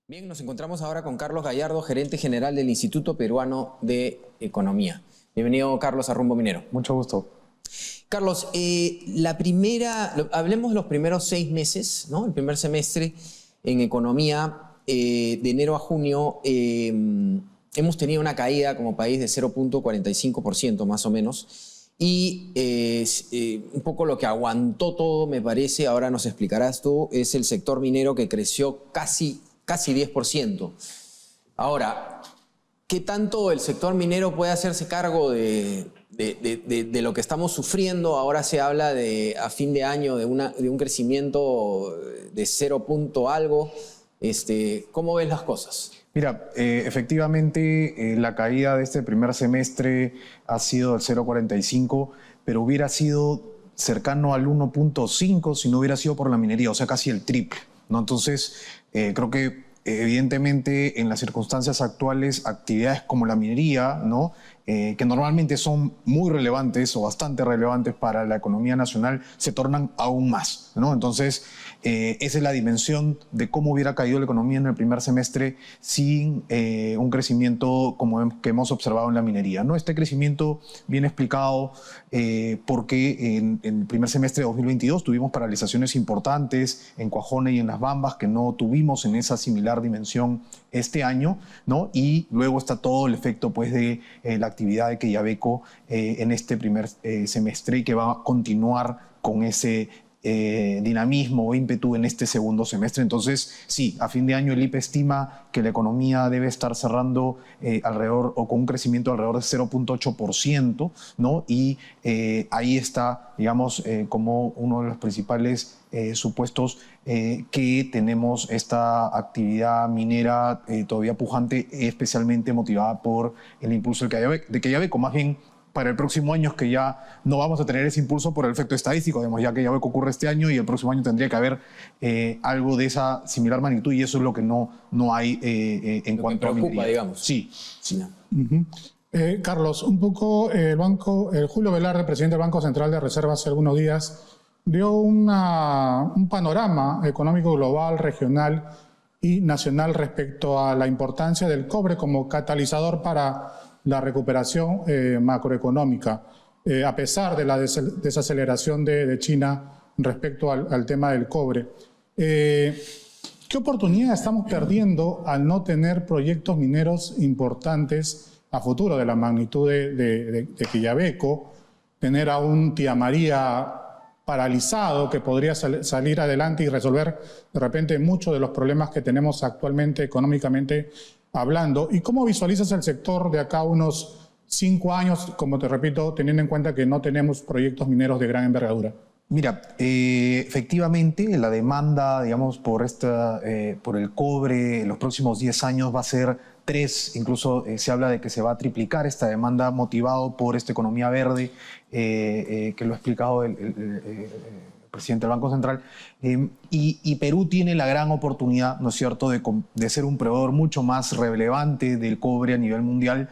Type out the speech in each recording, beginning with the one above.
Bien, nos encontramos ahora con Carlos Gallardo, gerente general del Instituto Peruano de Economía. Bienvenido, Carlos, a Rumbo Minero. Mucho gusto. Carlos, hablemos de los primeros 6 meses, ¿no? El primer semestre en economía, de enero a junio, hemos tenido una caída como país de 0.45% más o menos. Y un poco lo que aguantó todo, me parece, ahora nos explicarás tú, es el sector minero que creció casi 10%. Ahora, ¿qué tanto el sector minero puede hacerse cargo de lo que estamos sufriendo? Ahora se habla a fin de año de un crecimiento de 0 punto algo. ¿Cómo ves las cosas? Mira, efectivamente la caída de este primer semestre ha sido del 0.45, pero hubiera sido cercano al 1.5 si no hubiera sido por la minería, o sea, casi el triple, ¿no? Entonces, creo que evidentemente en las circunstancias actuales, actividades como la minería, ¿no? Que normalmente son muy relevantes o bastante relevantes para la economía nacional, se tornan aún más, ¿no? Entonces, esa es la dimensión de cómo hubiera caído la economía en el primer semestre sin un crecimiento como que hemos observado en la minería, ¿no? Este crecimiento viene explicado porque en el primer semestre de 2022 tuvimos paralizaciones importantes en Cuajone y en Las Bambas que no tuvimos en esa similar dimensión este año, ¿no? Y luego está todo el efecto pues, de la actividad de Quellaveco en este primer semestre y que va a continuar con ese dinamismo o ímpetu en este segundo semestre. Entonces, sí, a fin de año el IPE estima que la economía debe estar cerrando alrededor o con un crecimiento alrededor de 0.8%, ¿no? Y ahí está, digamos, como uno de los principales supuestos que tenemos esta actividad minera todavía pujante, especialmente motivada por el impulso de Quellaveco. Más bien, para el próximo año es que ya no vamos a tener ese impulso por el efecto estadístico, digamos, ya que ya ve que ocurre este año y el próximo año tendría que haber algo de esa similar magnitud y eso es lo que no hay en lo cuanto que preocupa, a minería. digamos. Sí. Carlos, un poco Julio Velarde, presidente del Banco Central de Reserva, hace algunos días dio un panorama económico global, regional y nacional respecto a la importancia del cobre como catalizador para la recuperación macroeconómica, a pesar de la desaceleración de China respecto al tema del cobre. ¿Qué oportunidad estamos perdiendo al no tener proyectos mineros importantes a futuro de la magnitud de Quellaveco, tener a un Tía María paralizado que podría salir adelante y resolver de repente muchos de los problemas que tenemos actualmente económicamente hablando? ¿Y cómo visualizas el sector de acá unos 5 años, como te repito, teniendo en cuenta que no tenemos proyectos mineros de gran envergadura? Mira, efectivamente la demanda, digamos, por el cobre en los próximos 10 años va a ser 3, incluso se habla de que se va a triplicar esta demanda motivado por esta economía verde, que lo ha explicado el presidente del Banco Central, y Perú tiene la gran oportunidad, ¿no es cierto?, de ser un proveedor mucho más relevante del cobre a nivel mundial,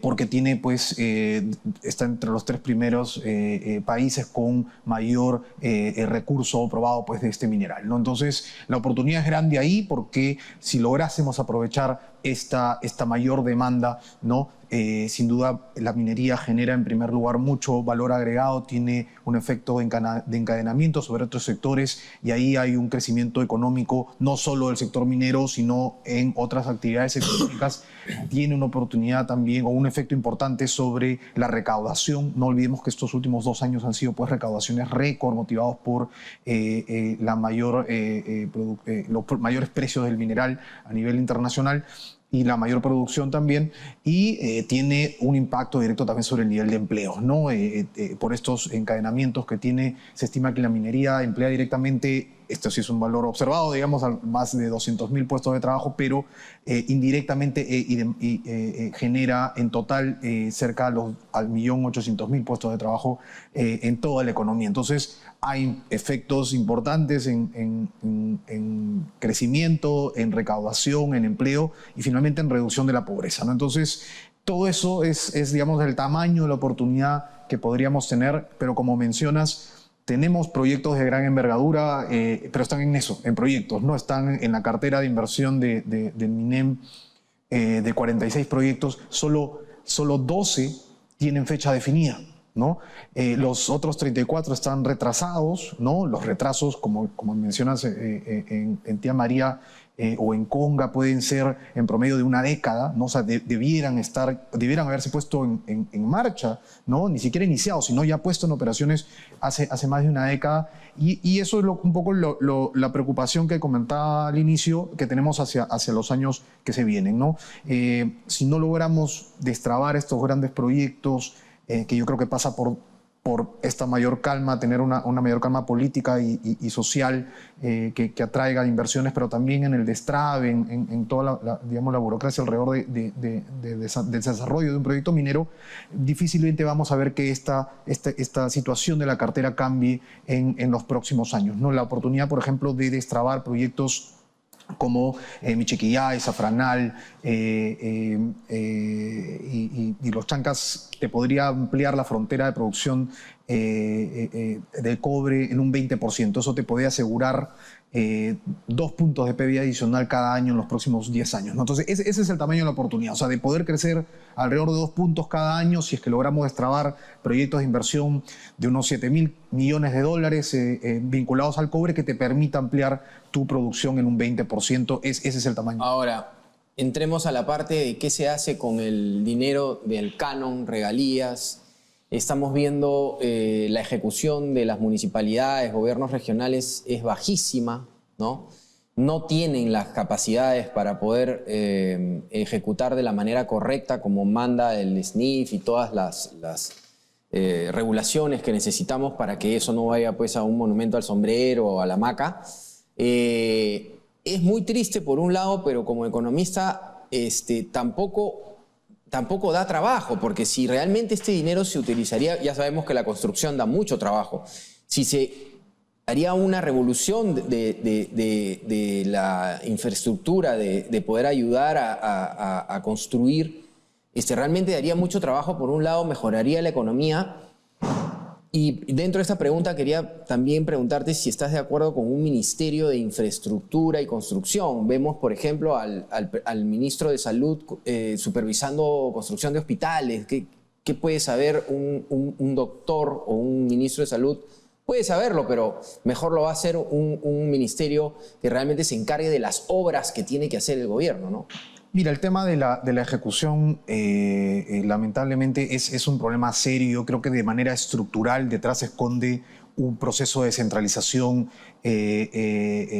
porque tiene, pues, está entre los 3 primeros países con mayor recurso probado, pues, de este mineral, ¿no? Entonces, la oportunidad es grande ahí porque si lográsemos aprovechar esta mayor demanda, ¿no? Sin duda la minería genera en primer lugar mucho valor agregado, tiene un efecto de encadenamiento sobre otros sectores y ahí hay un crecimiento económico no solo del sector minero sino en otras actividades económicas. Tiene una oportunidad también o un efecto importante sobre la recaudación. No olvidemos que estos últimos 2 años han sido pues recaudaciones récord motivados por los mayores precios del mineral a nivel internacional y la mayor producción también, y tiene un impacto directo también sobre el nivel de empleo, ¿no? Por estos encadenamientos que tiene, se estima que la minería emplea directamente, esto sí es un valor observado, digamos, a más de 200.000 puestos de trabajo, pero indirectamente genera en total cerca al 1.800.000 puestos de trabajo en toda la economía. Entonces, hay efectos importantes en crecimiento, en recaudación, en empleo y finalmente en reducción de la pobreza, ¿no? Entonces, todo eso es, digamos, el tamaño de la oportunidad que podríamos tener, pero como mencionas, tenemos proyectos de gran envergadura, pero están en eso, en proyectos, no están en la cartera de inversión del MINEM de 46 proyectos, solo 12 tienen fecha definida, ¿no? Los otros 34 están retrasados, ¿no? Los retrasos, como mencionas en Tía María o en Conga, pueden ser en promedio de una década, ¿no? O sea, debieran haberse puesto en marcha, ¿no? Ni siquiera iniciados, sino ya puesto en operaciones hace más de una década. Y eso es un poco la preocupación que comentaba al inicio, que tenemos hacia los años que se vienen, ¿no? Si no logramos destrabar estos grandes proyectos, que yo creo que pasa por esta mayor calma, tener una mayor calma política y social que atraiga inversiones, pero también en el destrave, en toda la burocracia alrededor del desarrollo de un proyecto minero, difícilmente vamos a ver que esta situación de la cartera cambie en los próximos años, ¿no? La oportunidad, por ejemplo, de destrabar proyectos como Michiquillay, Safranal y Los Chancas, te podría ampliar la frontera de producción de cobre en un 20%. Eso te podría asegurar 2 puntos de PBI adicional cada año en los próximos 10 años, ¿no? Entonces, ese es el tamaño de la oportunidad, o sea, de poder crecer alrededor de 2 puntos cada año si es que logramos destrabar proyectos de inversión de unos $7.000 millones vinculados al cobre que te permita ampliar tu producción en un 20%. Ese es el tamaño. Ahora, entremos a la parte de qué se hace con el dinero del canon, regalías. Estamos viendo la ejecución de las municipalidades, gobiernos regionales es bajísima, ¿no? No tienen las capacidades para poder ejecutar de la manera correcta como manda el SNIF y todas las regulaciones que necesitamos para que eso no vaya pues a un monumento al sombrero o a la hamaca. Es muy triste por un lado, pero como economista tampoco da trabajo, porque si realmente este dinero se utilizaría, ya sabemos que la construcción da mucho trabajo, si se haría una revolución de la infraestructura, de poder ayudar a construir, realmente daría mucho trabajo por un lado, mejoraría la economía. Y dentro de esta pregunta quería también preguntarte si estás de acuerdo con un ministerio de infraestructura y construcción. Vemos, por ejemplo, al ministro de Salud supervisando construcción de hospitales. ¿Qué puede saber un doctor o un ministro de Salud? Puede saberlo, pero mejor lo va a hacer un ministerio que realmente se encargue de las obras que tiene que hacer el gobierno, ¿no? Mira, el tema de la ejecución lamentablemente es un problema serio. Yo creo que de manera estructural detrás se esconde un proceso de descentralización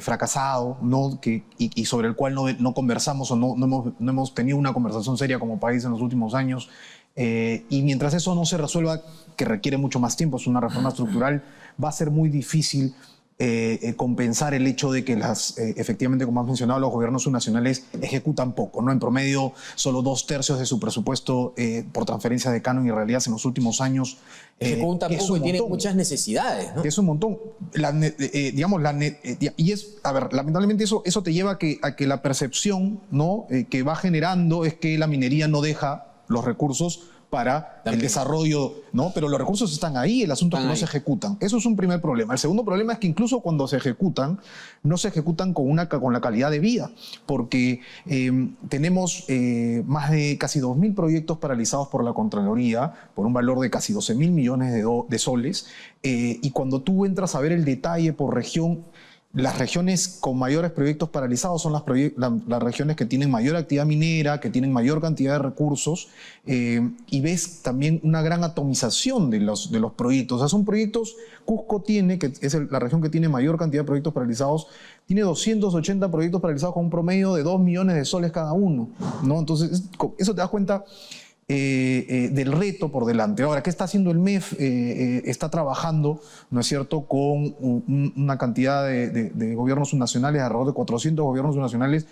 fracasado, ¿no? y sobre el cual no conversamos o no hemos tenido una conversación seria como país en los últimos años. Y mientras eso no se resuelva, que requiere mucho más tiempo, es una reforma estructural, va a ser muy difícil compensar el hecho de que efectivamente, como has mencionado, los gobiernos subnacionales ejecutan poco, ¿no? En promedio, solo 2/3 de su presupuesto por transferencia de canon y regalías en los últimos años. Ejecutan poco y tienen muchas necesidades, ¿no? Es un montón. Lamentablemente eso te lleva a que la percepción, ¿no? Que va generando es que la minería no deja los recursos para el desarrollo, ¿no? Pero los recursos están ahí, el asunto es que no se ejecutan. Eso es un primer problema. El segundo problema es que incluso cuando se ejecutan, no se ejecutan con la calidad de vida, porque tenemos más de casi 2.000 proyectos paralizados por la Contraloría, por un valor de casi 12.000 millones de soles, y cuando tú entras a ver el detalle por región, las regiones con mayores proyectos paralizados son las regiones que tienen mayor actividad minera, que tienen mayor cantidad de recursos, y ves también una gran atomización de los proyectos. O sea, son proyectos, Cusco tiene, que es la región que tiene mayor cantidad de proyectos paralizados, tiene 280 proyectos paralizados con un promedio de 2 millones de soles cada uno, ¿no? Entonces, eso te das cuenta del reto por delante. Ahora, ¿qué está haciendo el MEF? Está trabajando, ¿no es cierto?, con una cantidad de gobiernos subnacionales, alrededor de 400 gobiernos subnacionales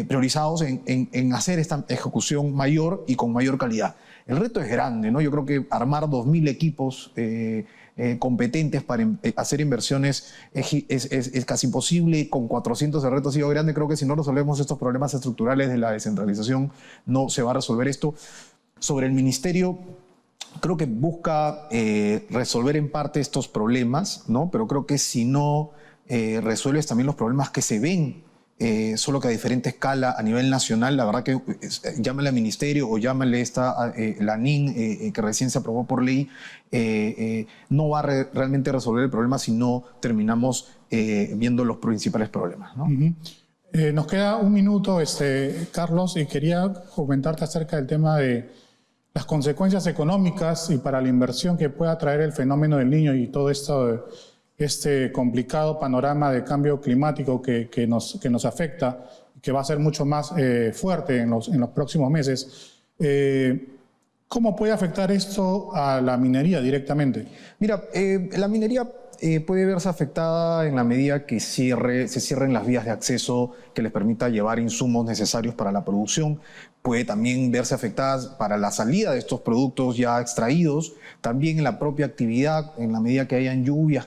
priorizados en hacer esta ejecución mayor y con mayor calidad. El reto es grande, ¿no? Yo creo que armar 2.000 equipos competentes para hacer inversiones es casi imposible. Con 400 el reto ha sido grande. Creo que si no resolvemos estos problemas estructurales de la descentralización, no se va a resolver esto. Sobre el ministerio, creo que busca resolver en parte estos problemas, ¿no? Pero creo que si no resuelves también los problemas que se ven, solo que a diferente escala a nivel nacional, la verdad que llámale al ministerio o llámale la NIN que recién se aprobó por ley, no va a realmente resolver el problema si no terminamos viendo los principales problemas, ¿no? Nos queda un minuto, Carlos, y quería comentarte acerca del tema de las consecuencias económicas y para la inversión que pueda traer el fenómeno del Niño y todo esto, este complicado panorama de cambio climático que nos afecta, que va a ser mucho más fuerte en los próximos meses. ¿Cómo puede afectar esto a la minería directamente? Mira, la minería puede verse afectada en la medida que se cierren las vías de acceso que les permita llevar insumos necesarios para la producción. Puede también verse afectada para la salida de estos productos ya extraídos, también en la propia actividad, en la medida que hayan lluvias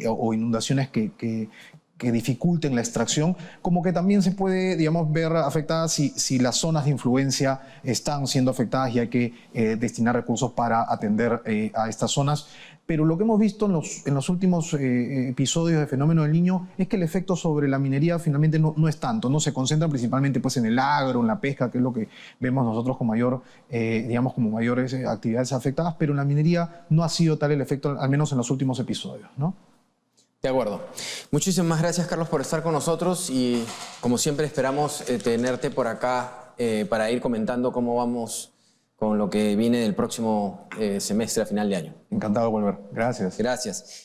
o inundaciones que dificulten la extracción, como que también se puede, digamos, ver afectada si las zonas de influencia están siendo afectadas y hay que destinar recursos para atender a estas zonas. Pero lo que hemos visto en los últimos episodios de Fenómeno del Niño es que el efecto sobre la minería finalmente no es tanto, no se concentra principalmente pues, en el agro, en la pesca, que es lo que vemos nosotros con como mayores actividades afectadas, pero en la minería no ha sido tal el efecto, al menos en los últimos episodios, ¿no? De acuerdo. Muchísimas gracias, Carlos, por estar con nosotros y, como siempre, esperamos tenerte por acá para ir comentando cómo vamos con lo que viene del próximo semestre a final de año. Encantado de volver. Gracias. Gracias.